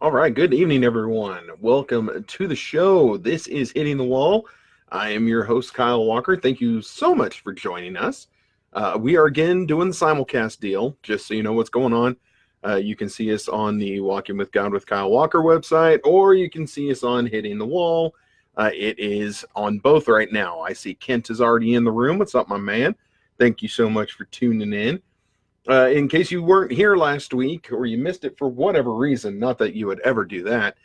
All right, good evening, everyone. Welcome to the show. This is Hitting the Wall. I am your host, Kyle Walker. Thank you so much for joining us. We are again doing the simulcast deal, just so you know what's going on. You can see us on the Walking with God with Kyle Walker website, or you can see us on Hitting the Wall. It is on both right now. I see Kent is already in the room. What's up, my man? Thank you so much for tuning in. In case you weren't here last week or you missed it for whatever reason, not that you would ever do that,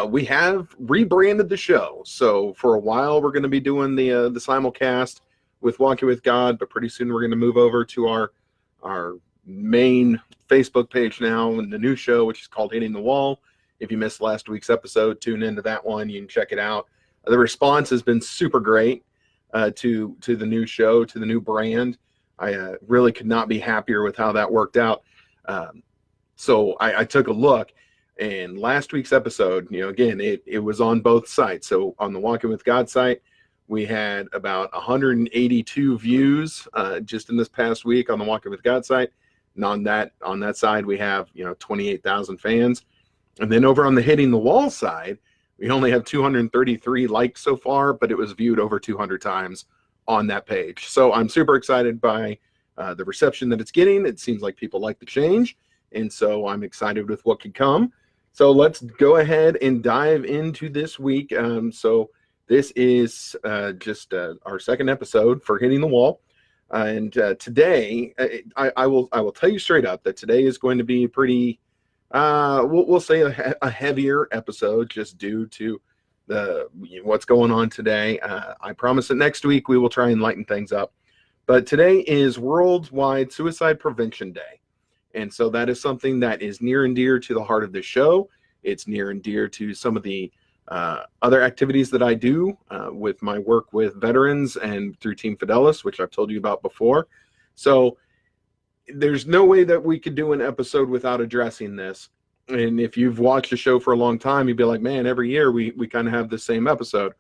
we have rebranded the show. So for a while, we're going to be doing the simulcast with Walking with God, but pretty soon we're going to move over to our main Facebook page now and the new show, which is called Hitting the Wall. If you missed last week's episode, tune into that one. You can check it out. The response has been super great to the new show, to the new brand. I really could not be happier with how that worked out. So I took a look, and last week's episode, again, it was on both sites. So on the Walking with God site, we had about 182 views just in this past week on the Walking with God site. And on that side, we have 28,000 fans. And then over on the Hitting the Wall side, we only have 233 likes so far, but it was viewed over 200 times on that page. So I'm super excited by the reception that it's getting. It seems like people like the change, and so I'm excited with what could come. So let's go ahead and dive into this week. So this is just our second episode for Hitting the Wall, and today I will tell you straight up that today is going to be pretty we'll say a heavier episode, just due to what's going on today. I promise that next week we will try and lighten things up. But today is Worldwide Suicide Prevention Day. And so that is something that is near and dear to the heart of the show. It's near and dear to some of the other activities that I do with my work with veterans and through Team Fidelis, which I've told you about before. So there's no way that we could do an episode without addressing this. And if you've watched the show for a long time, you'd be like, man, every year we kind of have the same episode.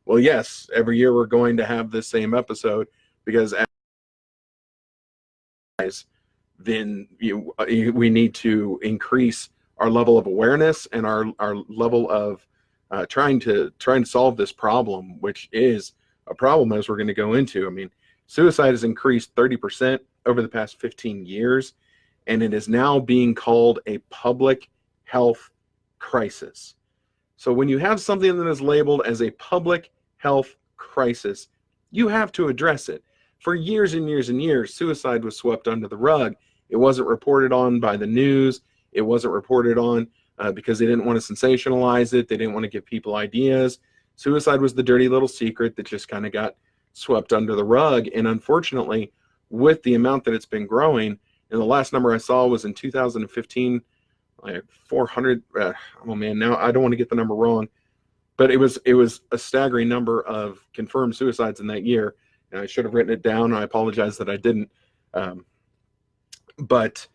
Well, yes, every year we're going to have the same episode, because then we need to increase our level of awareness and our level of trying to solve this problem, which is a problem as we're going to go into. I mean, suicide has increased 30% over the past 15 years, and it is now being called a public health crisis. So when you have something that is labeled as a public health crisis, you have to address it. For years and years and years, suicide was swept under the rug. It wasn't reported on by the news. It wasn't reported on because they didn't want to sensationalize it. They didn't want to give people ideas. Suicide was the dirty little secret that just kind of got swept under the rug. And unfortunately, with the amount that it's been growing, and the last number I saw was in 2015, like 400. Oh man, now I don't want to get the number wrong, but it was a staggering number of confirmed suicides in that year. And I should have written it down. I apologize that I didn't. But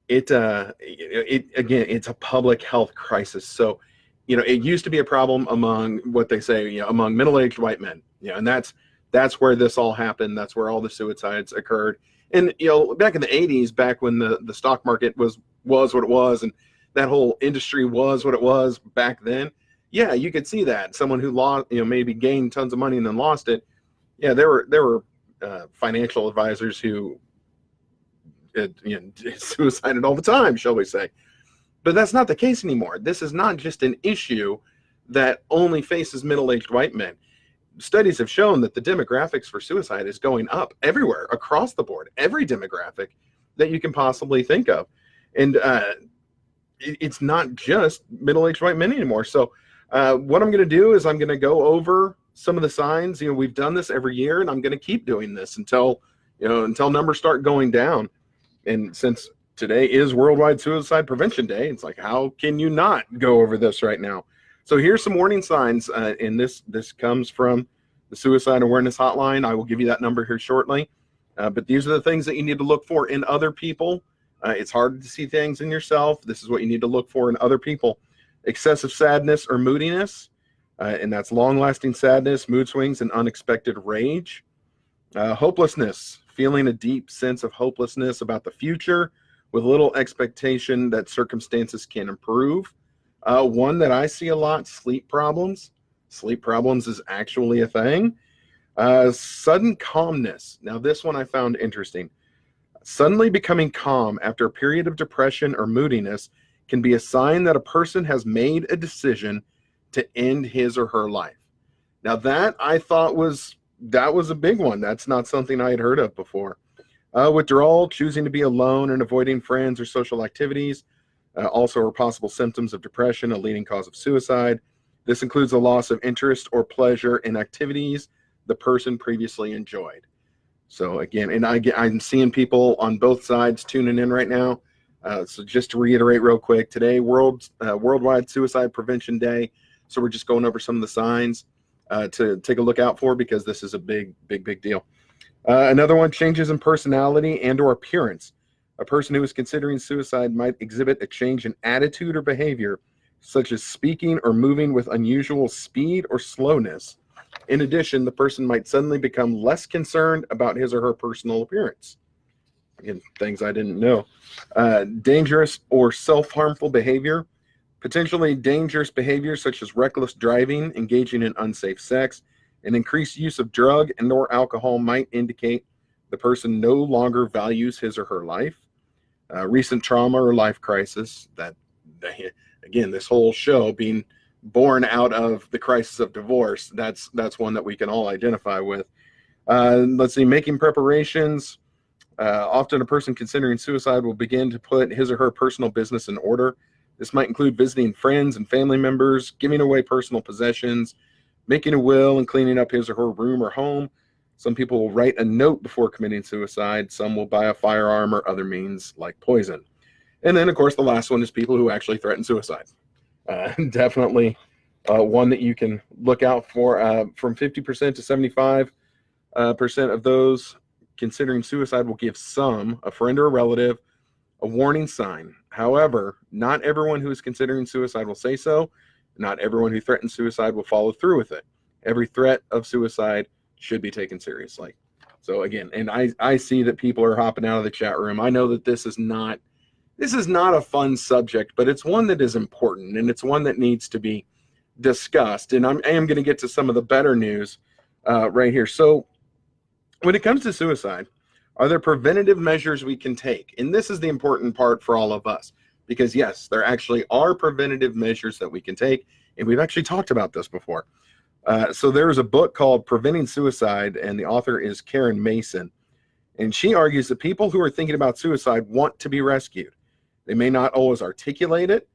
it again, it's a public health crisis. So, it used to be a problem among what they say, among middle-aged white men. And that's where this all happened. That's where all the suicides occurred. And back in the 80s, back when the stock market was what it was, and that whole industry was what it was back then, yeah, you could see that. Someone who lost, maybe gained tons of money and then lost it. Yeah, there were financial advisors who suicided all the time, shall we say. But that's not the case anymore. This is not just an issue that only faces middle-aged white men. Studies have shown that the demographics for suicide is going up everywhere, across the board, every demographic that you can possibly think of. And it's not just middle-aged white men anymore. So what I'm going to do is I'm going to go over some of the signs. We've done this every year, and I'm going to keep doing this until numbers start going down. And since today is Worldwide Suicide Prevention Day, it's like, how can you not go over this right now? So here's some warning signs, and this comes from the Suicide Awareness Hotline. I will give you that number here shortly. But these are the things that you need to look for in other people. It's hard to see things in yourself. This is what you need to look for in other people. Excessive sadness or moodiness, and that's long-lasting sadness, mood swings, and unexpected rage. Hopelessness, feeling a deep sense of hopelessness about the future with little expectation that circumstances can improve. One that I see a lot, sleep problems. Sleep problems is actually a thing. Sudden calmness. Now, this one I found interesting. Suddenly becoming calm after a period of depression or moodiness can be a sign that a person has made a decision to end his or her life. Now, that I thought was a big one. That's not something I had heard of before. Withdrawal, choosing to be alone and avoiding friends or social activities, also are possible symptoms of depression, a leading cause of suicide. This includes a loss of interest or pleasure in activities the person previously enjoyed. So again, and I'm seeing people on both sides tuning in right now. So just to reiterate real quick, today, Worldwide Suicide Prevention Day. So we're just going over some of the signs to take a look out for, because this is a big deal. Another one, changes in personality and or appearance. A person who is considering suicide might exhibit a change in attitude or behavior, such as speaking or moving with unusual speed or slowness. In addition, the person might suddenly become less concerned about his or her personal appearance. Again, things I didn't know. Dangerous or self-harmful behavior. Potentially dangerous behavior such as reckless driving, engaging in unsafe sex, and increased use of drug and or alcohol might indicate the person no longer values his or her life. Recent trauma or life crisis. Again, this whole show being born out of the crisis of divorce, that's one that we can all identify with. Let's see, making preparations. Often a person considering suicide will begin to put his or her personal business in order. This might include visiting friends and family members, giving away personal possessions, making a will, and cleaning up his or her room or home. Some people will write a note before committing suicide. Some will buy a firearm or other means like poison. And then, of course, the last one is people who actually threaten suicide. Definitely one that you can look out for. From 50% to 75% of those considering suicide will give a friend or a relative, a warning sign. However, not everyone who is considering suicide will say so. Not everyone who threatens suicide will follow through with it. Every threat of suicide should be taken seriously. So again, and I see that people are hopping out of the chat room. I know that this is not a fun subject, but it's one that is important, and it's one that needs to be discussed. And I am going to get to some of the better news right here. So when it comes to suicide, are there preventative measures we can take? And this is the important part for all of us, because yes, there actually are preventative measures that we can take. And we've actually talked about this before. So there's a book called Preventing Suicide, and the author is Karen Mason. And she argues that people who are thinking about suicide want to be rescued. They may not always articulate it,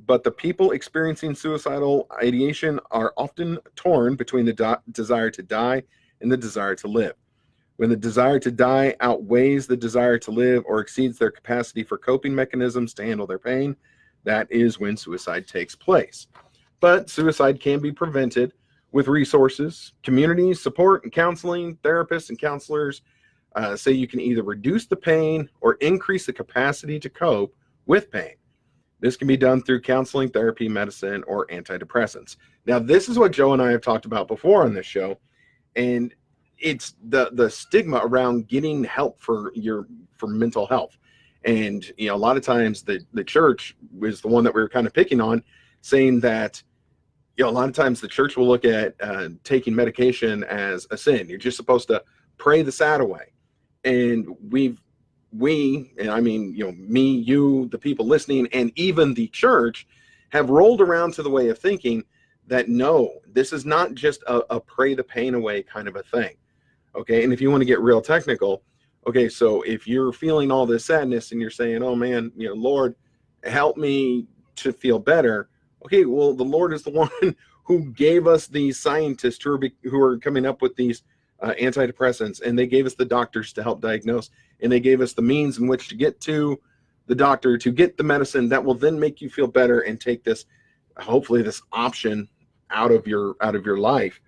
but the people experiencing suicidal ideation are often torn between the desire to die and the desire to live. When the desire to die outweighs the desire to live or exceeds their capacity for coping mechanisms to handle their pain, that is when suicide takes place. But suicide can be prevented with resources, community support and counseling. Therapists and counselors say you can either reduce the pain or increase the capacity to cope with pain. This can be done through counseling, therapy, medicine, or antidepressants. Now, this is what Joe and I have talked about before on this show, and it's the stigma around getting help for mental health. And a lot of times the church was the one that we were kind of picking on, saying that a lot of times the church will look at taking medication as a sin. You're just supposed to pray the sad away. And we, and I mean, me, you, the people listening, and even the church have rolled around to the way of thinking that no, this is not just a pray the pain away kind of a thing. Okay. And if you want to get real technical, okay, so if you're feeling all this sadness and you're saying, oh man, Lord, help me to feel better. Okay, well, the Lord is the one who gave us these scientists who are coming up with these antidepressants, and they gave us the doctors to help diagnose, and they gave us the means in which to get to the doctor to get the medicine that will then make you feel better and take this, hopefully, this option out of your life.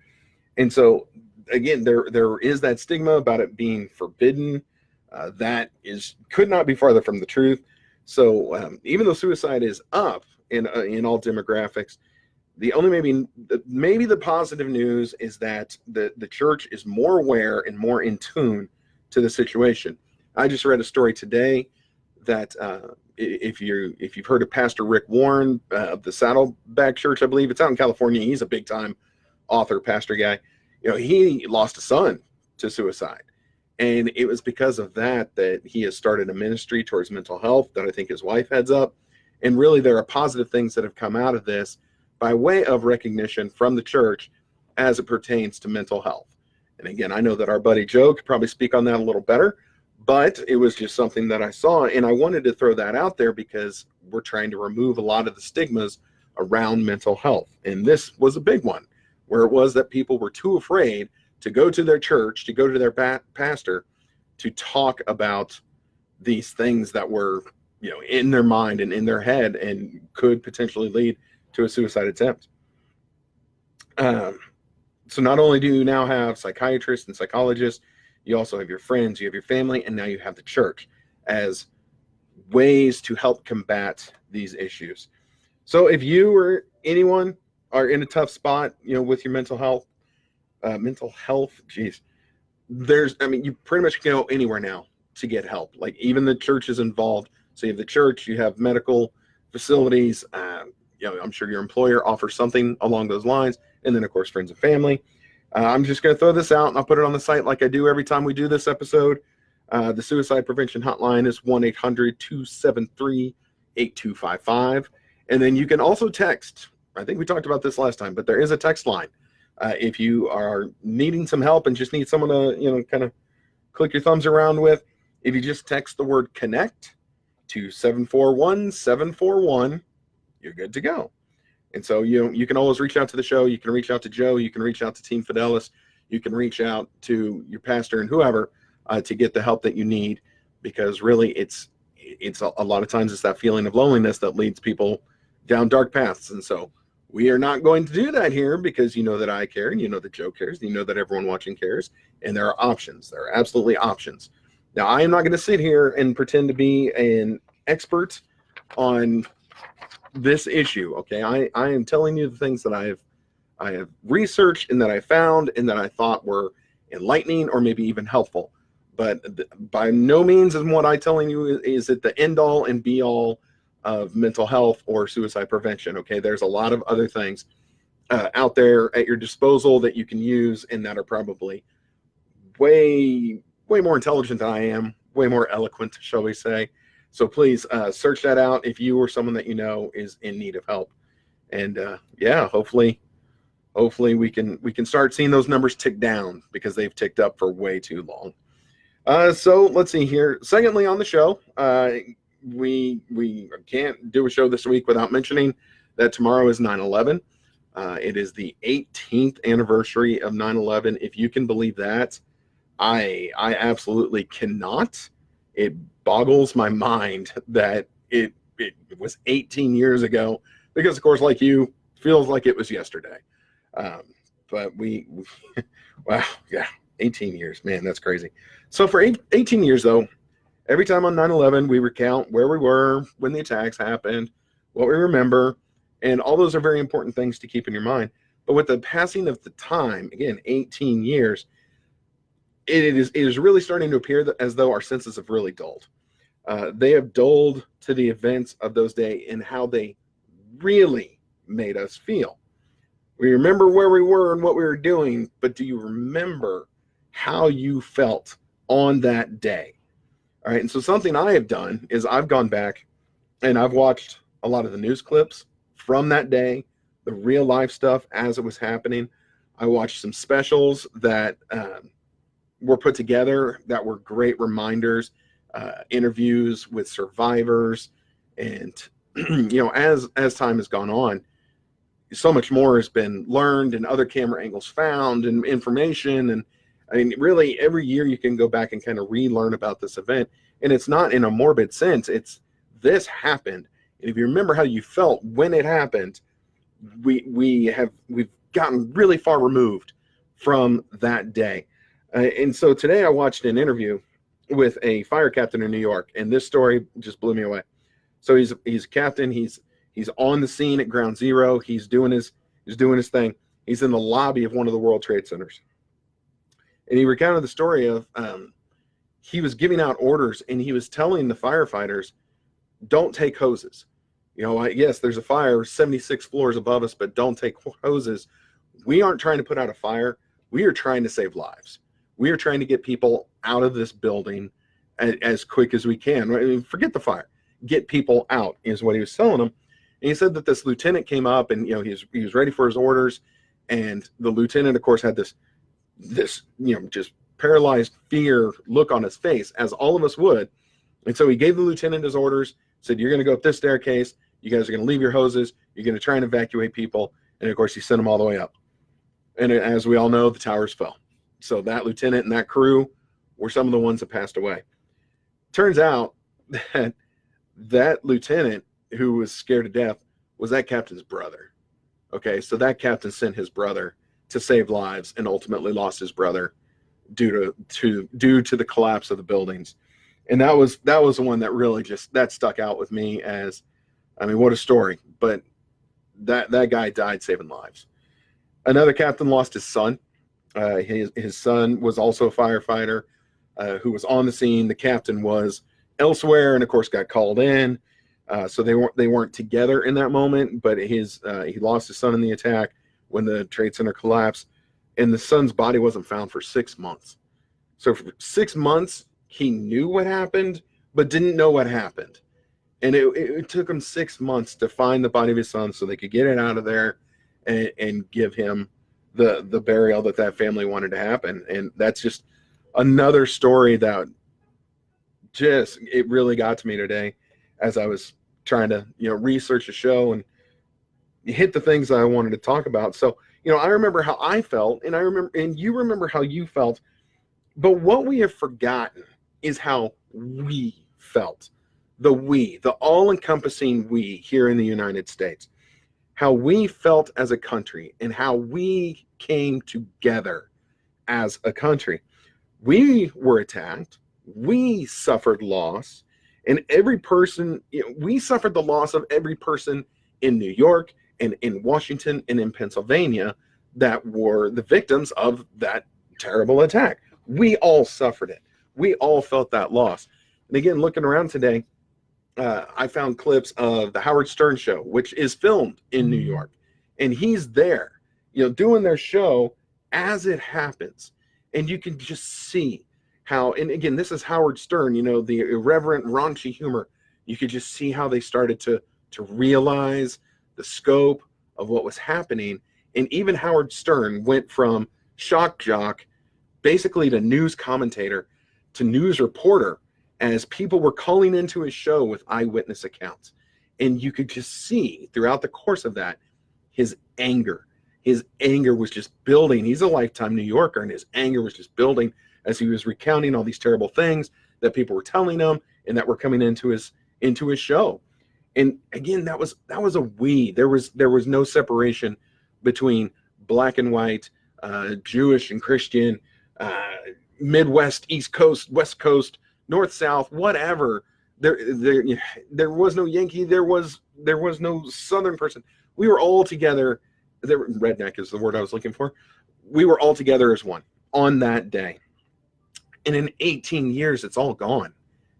And so again, there is that stigma about it being forbidden. That could not be farther from the truth. So even though suicide is up in all demographics, the only maybe the positive news is that the church is more aware and more in tune to the situation. I just read a story today that if you've heard of Pastor Rick Warren of the Saddleback Church, I believe it's out in California. He's a big time author, pastor guy. He lost a son to suicide, and it was because of that he has started a ministry towards mental health that I think his wife heads up. And really, there are positive things that have come out of this by way of recognition from the church as it pertains to mental health. And again, I know that our buddy Joe could probably speak on that a little better, but it was just something that I saw, and I wanted to throw that out there because we're trying to remove a lot of the stigmas around mental health. And this was a big one, where it was that people were too afraid to go to their church, to go to their pastor, to talk about these things that were, in their mind and in their head and could potentially lead to a suicide attempt. So not only do you now have psychiatrists and psychologists, you also have your friends, you have your family, and now you have the church as ways to help combat these issues. So if you or anyone are in a tough spot, with your mental health, geez, you pretty much can go anywhere now to get help. Like even the church is involved. So you have the church, you have medical facilities, I'm sure your employer offers something along those lines. And then of course, friends and family. I'm just going to throw this out and I'll put it on the site like I do every time we do this episode. The suicide prevention hotline is 1-800-273-8255. And then you can also text. I think we talked about this last time, but there is a text line. If you are needing some help and just need someone to, kind of click your thumbs around with, if you just text the word connect to 741-741, you're good to go. And so, you can always reach out to the show. You can reach out to Joe. You can reach out to Team Fidelis. You can reach out to your pastor and whoever to get the help that you need, because really it's a lot of times it's that feeling of loneliness that leads people down dark paths. And so we are not going to do that here, because that I care, and that Joe cares, and that everyone watching cares, and there are options. There are absolutely options. Now, I am not going to sit here and pretend to be an expert on this issue. Okay, I am telling you the things that I have researched and that I found and that I thought were enlightening or maybe even helpful. But by no means is what I'm telling you is it the end all and be all of mental health or suicide prevention. Okay, there's a lot of other things out there at your disposal that you can use, and that are probably way more intelligent than I am, way more eloquent, shall we say. So please search that out if you or someone that is in need of help. And hopefully we can start seeing those numbers tick down, because they've ticked up for way too long. So let's see here. Secondly, on the show, we can't do a show this week without mentioning that tomorrow is 9/11. It is the 18th anniversary of 9/11. If you can believe that, I absolutely cannot. It boggles my mind that it was 18 years ago, because of course, like you, feels like it was yesterday. But wow, yeah, 18 years, man, that's crazy. So for 18 years though, every time on 9/11, we recount where we were when the attacks happened, what we remember, and all those are very important things to keep in your mind. But with the passing of the time, again, 18 years, it is really starting to appear as though our senses have really dulled. They have dulled to the events of those days and how they really made us feel. We remember where we were and what we were doing, but do you remember how you felt on that day? All right, and so something I have done is I've gone back and I've watched a lot of the news clips from that day, the real life stuff as it was happening. I watched some specials that were put together that were great reminders, interviews with survivors, and as time has gone on, so much more has been learned and other camera angles found and information. And I mean, really every year you can go back and kind of relearn about this event, and it's not in a morbid sense. It's this happened, and if you remember how you felt when it happened, we've gotten really far removed from that day. And so today I watched an interview with a fire captain in New York, and this story just blew me away. So he's a captain. He's on the scene at Ground Zero. He's doing his thing. He's in the lobby of one of the World Trade Centers, and he recounted the story of he was giving out orders and he was telling the firefighters, don't take hoses. Yes, there's a fire 76 floors above us, but don't take hoses. We aren't trying to put out a fire. We are trying to save lives. We are trying to get people out of this building as quick as we can. I mean, forget the fire. Get people out is what he was telling them. And he said that this lieutenant came up and, he was ready for his orders. And the lieutenant, of course, had this, just paralyzed fear look on his face, as all of us would. And so he gave the lieutenant his orders, said, you're going to go up this staircase. You guys are going to leave your hoses. You're going to try and evacuate people. And of course, he sent them all the way up. And as we all know, the towers fell. So that lieutenant and that crew were some of the ones that passed away. Turns out that lieutenant who was scared to death was that captain's brother. Okay, so that captain sent his brother to save lives and ultimately lost his brother due to the collapse of the buildings. And that was the one that really that stuck out with me as, I mean, what a story. But that guy died saving lives. Another captain lost his son. His son was also a firefighter who was on the scene. The captain was elsewhere and of course got called in. So they weren't together in that moment, but he lost his son in the attack when the Trade Center collapsed, and the son's body wasn't found for 6 months. So for 6 months, he knew what happened, but didn't know what happened. And it took him 6 months to find the body of his son so they could get it out of there and give him the burial that family wanted to happen. And that's just another story that it really got to me today as I was trying to, research the show and hit the things that I wanted to talk about. So, I remember how I felt, and you remember how you felt, but what we have forgotten is how we felt. The all-encompassing we here in the United States, how we felt as a country and how we came together as a country. We were attacked. We suffered loss. And every person, we suffered the loss of every person in New York and in Washington and in Pennsylvania that were the victims of that terrible attack. We all suffered it. We all felt that loss. And again, looking around today, I found clips of the Howard Stern show, which is filmed in New York. And he's there, doing their show as it happens. And you can just see how, and again, this is Howard Stern, the irreverent, raunchy humor. You could just see how they started to realize the scope of what was happening. And even Howard Stern went from shock jock, basically to news commentator, to news reporter, as people were calling into his show with eyewitness accounts. And you could just see throughout the course of that, his anger was just building. He's a lifetime New Yorker, and his anger was just building as he was recounting all these terrible things that people were telling him and that were coming into his show. And again, that was a we. There was no separation between black and white, Jewish and Christian, Midwest, East Coast, West Coast, North, South, whatever. There was no Yankee. There was no Southern person. We were all together. Redneck is the word I was looking for. We were all together as one on that day. And in 18 years, it's all gone.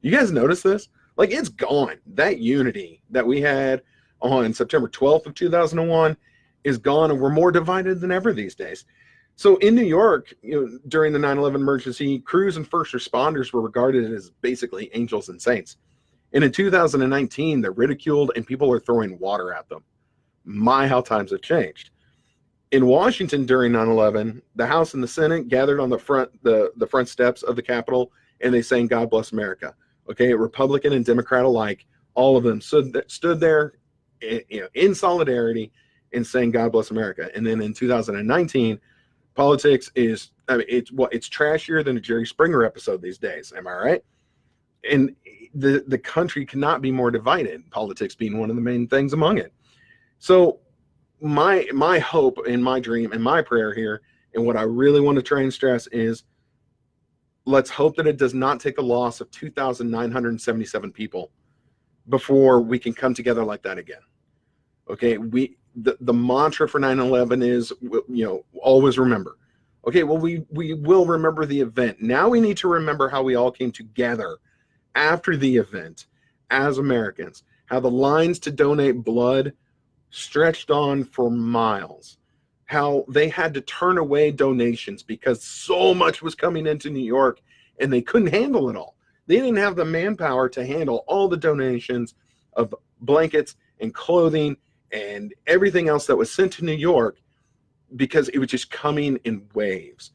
You guys notice this? Like, it's gone. That unity that we had on September 12th of 2001 is gone, and we're more divided than ever these days. So in New York, during the 9/11 emergency, crews and first responders were regarded as basically angels and saints. And in 2019, they're ridiculed and people are throwing water at them. My, how times have changed. In Washington during 9/11, the House and the Senate gathered on the front steps of the Capitol, and they sang "God Bless America." Okay, Republican and Democrat alike, all of them stood there, in solidarity and saying "God Bless America." And then in 2019, politics is, it's trashier than a Jerry Springer episode these days. Am I right? And the country cannot be more divided, politics being one of the main things among it. So my hope and my dream and my prayer here, and what I really want to try and stress is, let's hope that it does not take a loss of 2,977 people before we can come together like that again. Okay, the mantra for 9/11 is, always remember. Okay, well, we will remember the event. Now we need to remember how we all came together after the event as Americans, how the lines to donate blood stretched on for miles, how they had to turn away donations because so much was coming into New York and they couldn't handle it all. They didn't have the manpower to handle all the donations of blankets and clothing and everything else that was sent to New York because it was just coming in waves.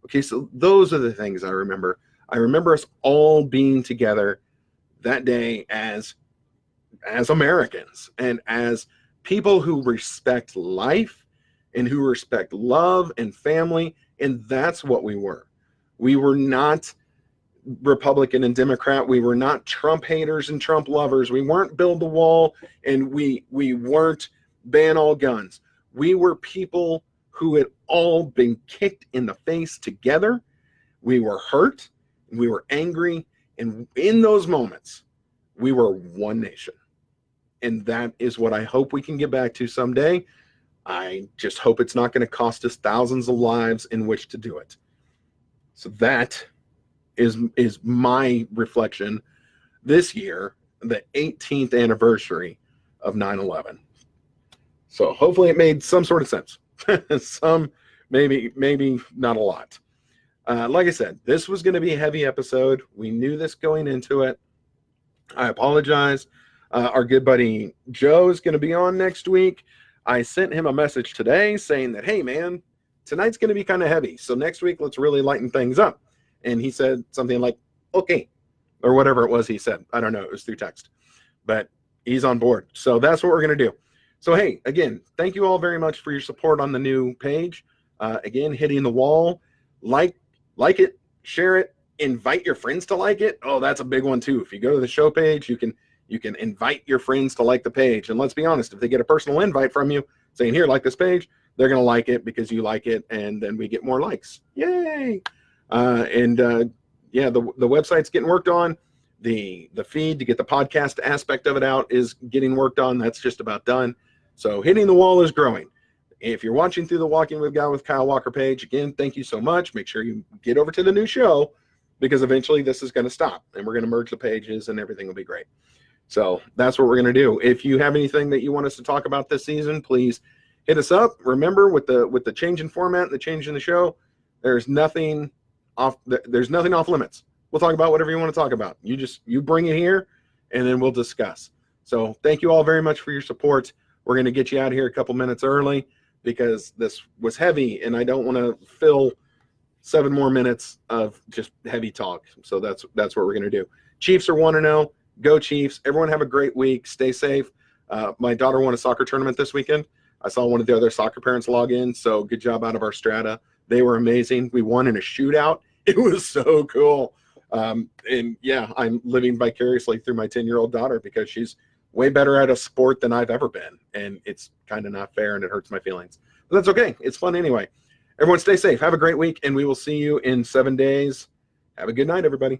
Okay, so those are the things I remember. I remember us all being together that day as Americans and as people who respect life and who respect love and family, and that's what we were. We were not Republican and Democrat. We were not Trump haters and Trump lovers. We weren't build the wall, and we weren't ban all guns. We were people who had all been kicked in the face together. We were hurt, and we were angry, and in those moments, we were one nation. And that is what I hope we can get back to someday. I just hope it's not going to cost us thousands of lives in which to do it. So that is my reflection this year, the 18th anniversary of 9/11. So hopefully it made some sort of sense. Some, maybe not a lot. Like I said, this was going to be a heavy episode. We knew this going into it. I apologize. Our good buddy Joe is going to be on next week. I sent him a message today saying that, hey, man, tonight's going to be kind of heavy. So next week, let's really lighten things up. And he said something like, okay, or whatever it was he said. I don't know. It was through text. But he's on board. So that's what we're going to do. So, hey, again, thank you all very much for your support on the new page. Again, Hitting the Wall. Like it, share it, invite your friends to like it. Oh, that's a big one, too. If you go to the show page, you can invite your friends to like the page. And let's be honest, if they get a personal invite from you saying, here, like this page, they're going to like it because you like it, and then we get more likes. Yay! Yeah, the website's getting worked on. The feed to get the podcast aspect of it out is getting worked on. That's just about done. So Hitting the Wall is growing. If you're watching through the Walking with God with Kyle Walker page, again, thank you so much. Make sure you get over to the new show because eventually this is going to stop and we're going to merge the pages and everything will be great. So that's what we're going to do. If you have anything that you want us to talk about this season, please hit us up. Remember, with the change in format and the change in the show, there's nothing off limits. We'll talk about whatever you want to talk about. You bring it here, and then we'll discuss. So thank you all very much for your support. We're going to get you out of here a couple minutes early because this was heavy, and I don't want to fill 7 more minutes of just heavy talk. So that's what we're going to do. Chiefs are 1-0. Go Chiefs. Everyone have a great week. Stay safe. My daughter won a soccer tournament this weekend. I saw one of the other soccer parents log in, so good job out of our strata. They were amazing. We won in a shootout. It was so cool. And yeah, I'm living vicariously through my 10-year-old daughter because she's way better at a sport than I've ever been. And it's kind of not fair and it hurts my feelings. But that's okay. It's fun anyway. Everyone stay safe. Have a great week, and we will see you in 7 days. Have a good night, everybody.